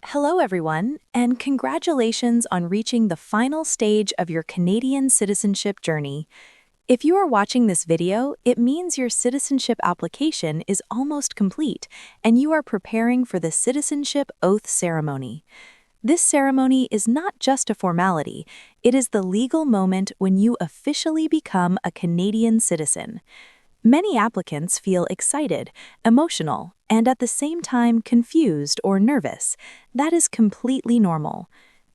Hello, everyone, and congratulations on reaching the final stage of your Canadian citizenship journey. If you are watching this video, it means your citizenship application is almost complete, and you are preparing for the Citizenship Oath ceremony. This ceremony is not just a formality, it is the legal moment when you officially become a Canadian citizen. Many applicants feel excited, emotional, and at the same time confused or nervous. That is completely normal.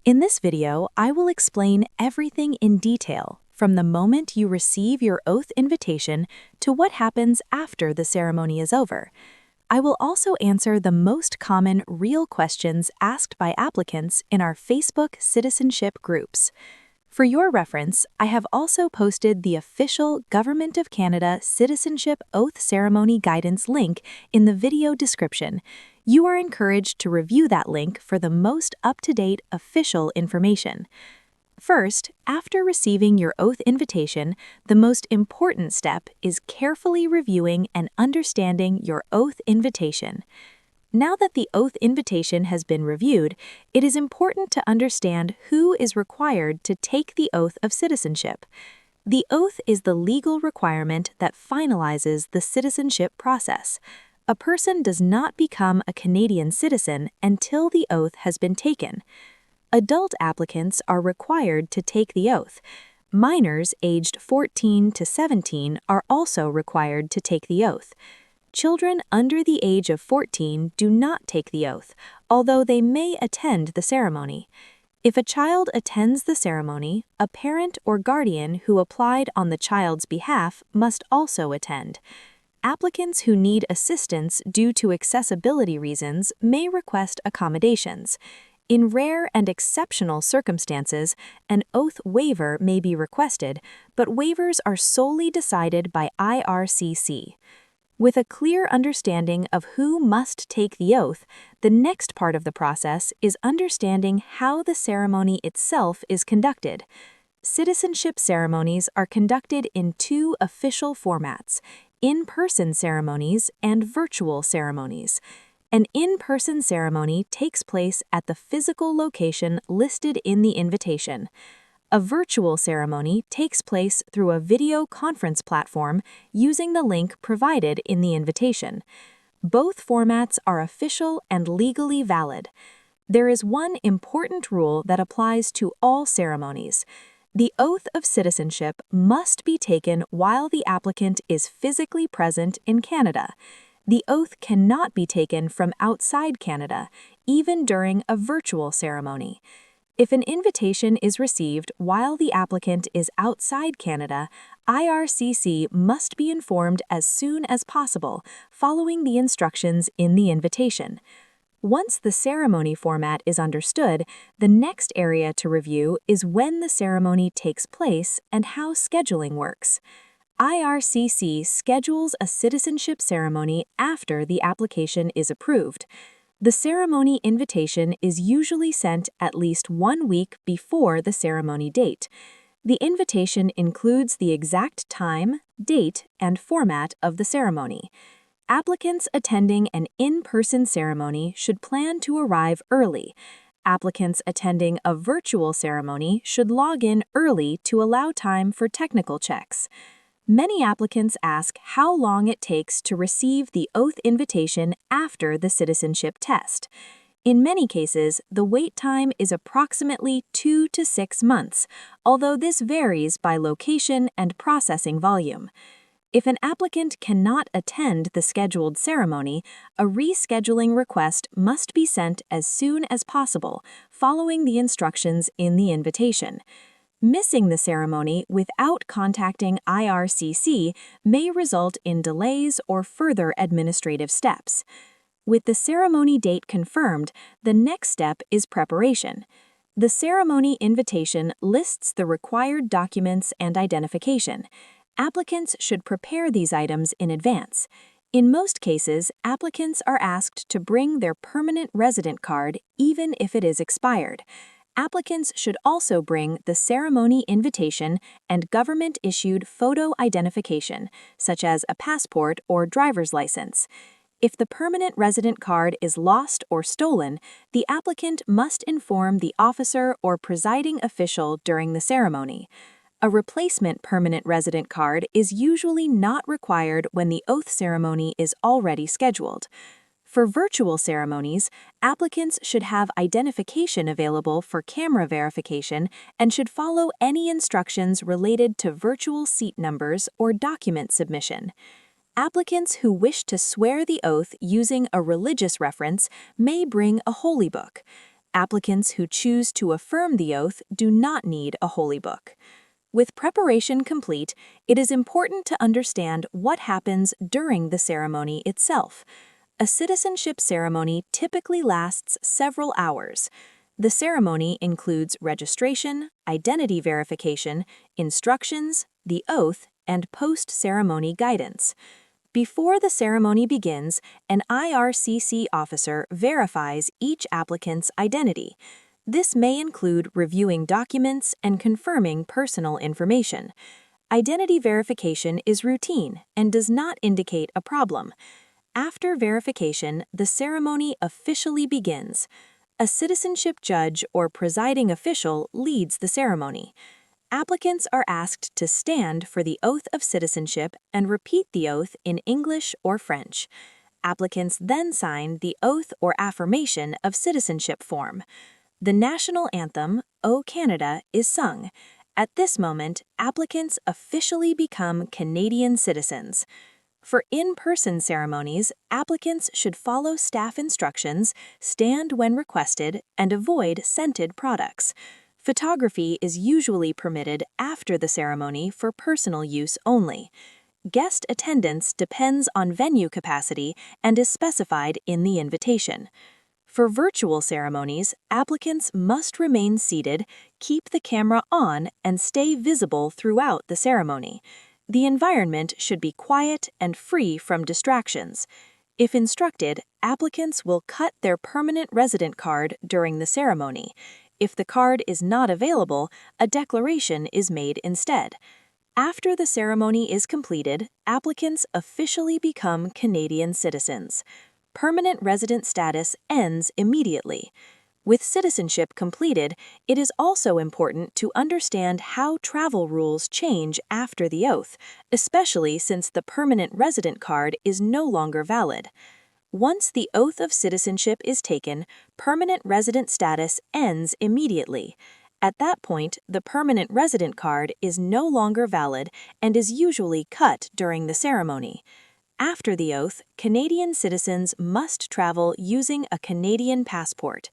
In this video, I will explain everything in detail, from the moment you receive your oath invitation to what happens after the ceremony is over. I will also answer the most common real questions asked by applicants in our Facebook citizenship groups. For your reference, I have also posted the official Government of Canada Citizenship Oath Ceremony Guidance link in the video description. You are encouraged to review that link for the most up-to-date official information. First, after receiving your oath invitation, the most important step is carefully reviewing and understanding your oath invitation. Now that the oath invitation has been reviewed, it is important to understand who is required to take the oath of citizenship. The oath is the legal requirement that finalizes the citizenship process. A person does not become a Canadian citizen until the oath has been taken. Adult applicants are required to take the oath. Minors aged 14 to 17 are also required to take the oath. Children under the age of 14 do not take the oath, although they may attend the ceremony. If a child attends the ceremony, a parent or guardian who applied on the child's behalf must also attend. Applicants who need assistance due to accessibility reasons may request accommodations. In rare and exceptional circumstances, an oath waiver may be requested, but waivers are solely decided by IRCC. With a clear understanding of who must take the oath, the next part of the process is understanding how the ceremony itself is conducted. Citizenship ceremonies are conducted in two official formats: in-person ceremonies and virtual ceremonies. An in-person ceremony takes place at the physical location listed in the invitation. A virtual ceremony takes place through a video conference platform using the link provided in the invitation. Both formats are official and legally valid. There is one important rule that applies to all ceremonies. The oath of citizenship must be taken while the applicant is physically present in Canada. The oath cannot be taken from outside Canada, even during a virtual ceremony. If an invitation is received while the applicant is outside Canada, IRCC must be informed as soon as possible, following the instructions in the invitation. Once the ceremony format is understood, the next area to review is when the ceremony takes place and how scheduling works. IRCC schedules a citizenship ceremony after the application is approved. The ceremony invitation is usually sent at least 1 week before the ceremony date. The invitation includes the exact time, date, and format of the ceremony. Applicants attending an in-person ceremony should plan to arrive early. Applicants attending a virtual ceremony should log in early to allow time for technical checks. Many applicants ask how long it takes to receive the oath invitation after the citizenship test. In many cases, the wait time is approximately 2 to 6 months, although this varies by location and processing volume. If an applicant cannot attend the scheduled ceremony, a rescheduling request must be sent as soon as possible, following the instructions in the invitation. Missing the ceremony without contacting IRCC may result in delays or further administrative steps. With the ceremony date confirmed, the next step is preparation. The ceremony invitation lists the required documents and identification. Applicants should prepare these items in advance. In most cases, applicants are asked to bring their permanent resident card even if it is expired. Applicants should also bring the ceremony invitation and government-issued photo identification, such as a passport or driver's license. If the permanent resident card is lost or stolen, the applicant must inform the officer or presiding official during the ceremony. A replacement permanent resident card is usually not required when the oath ceremony is already scheduled. For virtual ceremonies, applicants should have identification available for camera verification and should follow any instructions related to virtual seat numbers or document submission. Applicants who wish to swear the oath using a religious reference may bring a holy book. Applicants who choose to affirm the oath do not need a holy book. With preparation complete, it is important to understand what happens during the ceremony itself. A citizenship ceremony typically lasts several hours. The ceremony includes registration, identity verification, instructions, the oath, and post-ceremony guidance. Before the ceremony begins, an IRCC officer verifies each applicant's identity. This may include reviewing documents and confirming personal information. Identity verification is routine and does not indicate a problem. After verification, the ceremony officially begins. A citizenship judge or presiding official leads the ceremony. Applicants are asked to stand for the Oath of Citizenship and repeat the oath in English or French. Applicants then sign the Oath or Affirmation of Citizenship form. The national anthem, O Canada, is sung. At this moment, applicants officially become Canadian citizens. For in-person ceremonies, applicants should follow staff instructions, stand when requested, and avoid scented products. Photography is usually permitted after the ceremony for personal use only. Guest attendance depends on venue capacity and is specified in the invitation. For virtual ceremonies, applicants must remain seated, keep the camera on, and stay visible throughout the ceremony. The environment should be quiet and free from distractions. If instructed, applicants will cut their permanent resident card during the ceremony. If the card is not available, a declaration is made instead. After the ceremony is completed, applicants officially become Canadian citizens. Permanent resident status ends immediately. With citizenship completed, it is also important to understand how travel rules change after the oath, especially since the permanent resident card is no longer valid. Once the oath of citizenship is taken, permanent resident status ends immediately. At that point, the permanent resident card is no longer valid and is usually cut during the ceremony. After the oath, Canadian citizens must travel using a Canadian passport.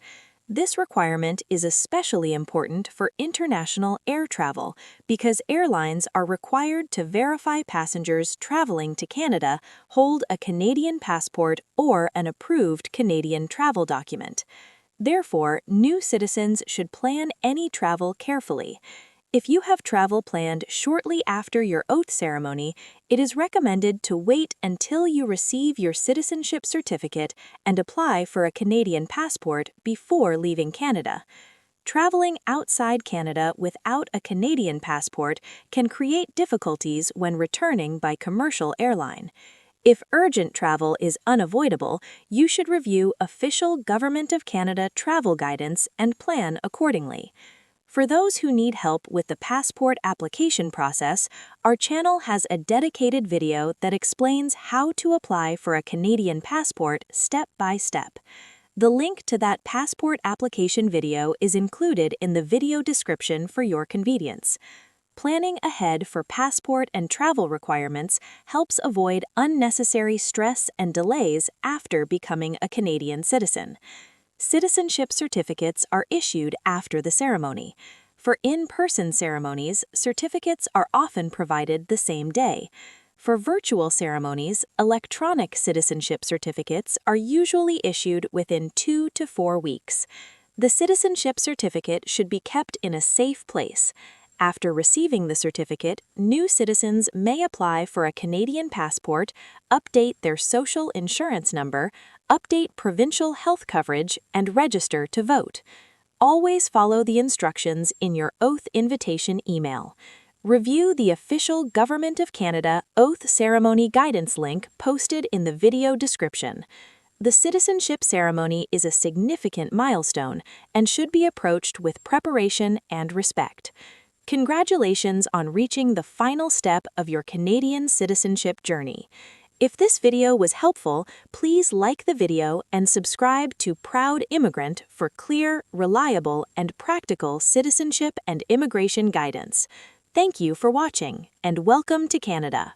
This requirement is especially important for international air travel because airlines are required to verify passengers traveling to Canada hold a Canadian passport or an approved Canadian travel document. Therefore, new citizens should plan any travel carefully. If you have travel planned shortly after your oath ceremony, it is recommended to wait until you receive your citizenship certificate and apply for a Canadian passport before leaving Canada. Traveling outside Canada without a Canadian passport can create difficulties when returning by commercial airline. If urgent travel is unavoidable, you should review official Government of Canada travel guidance and plan accordingly. For those who need help with the passport application process, our channel has a dedicated video that explains how to apply for a Canadian passport step by step. The link to that passport application video is included in the video description for your convenience. Planning ahead for passport and travel requirements helps avoid unnecessary stress and delays after becoming a Canadian citizen. Citizenship certificates are issued after the ceremony. For in-person ceremonies, certificates are often provided the same day. For virtual ceremonies, electronic citizenship certificates are usually issued within 2 to 4 weeks. The citizenship certificate should be kept in a safe place. After receiving the certificate, new citizens may apply for a Canadian passport, update their social insurance number, update provincial health coverage, and register to vote. Always follow the instructions in your oath invitation email. Review the official Government of Canada Oath Ceremony Guidance link posted in the video description. The citizenship ceremony is a significant milestone and should be approached with preparation and respect. Congratulations on reaching the final step of your Canadian citizenship journey. If this video was helpful, please like the video and subscribe to Proud Immigrant for clear, reliable, and practical citizenship and immigration guidance. Thank you for watching, and welcome to Canada.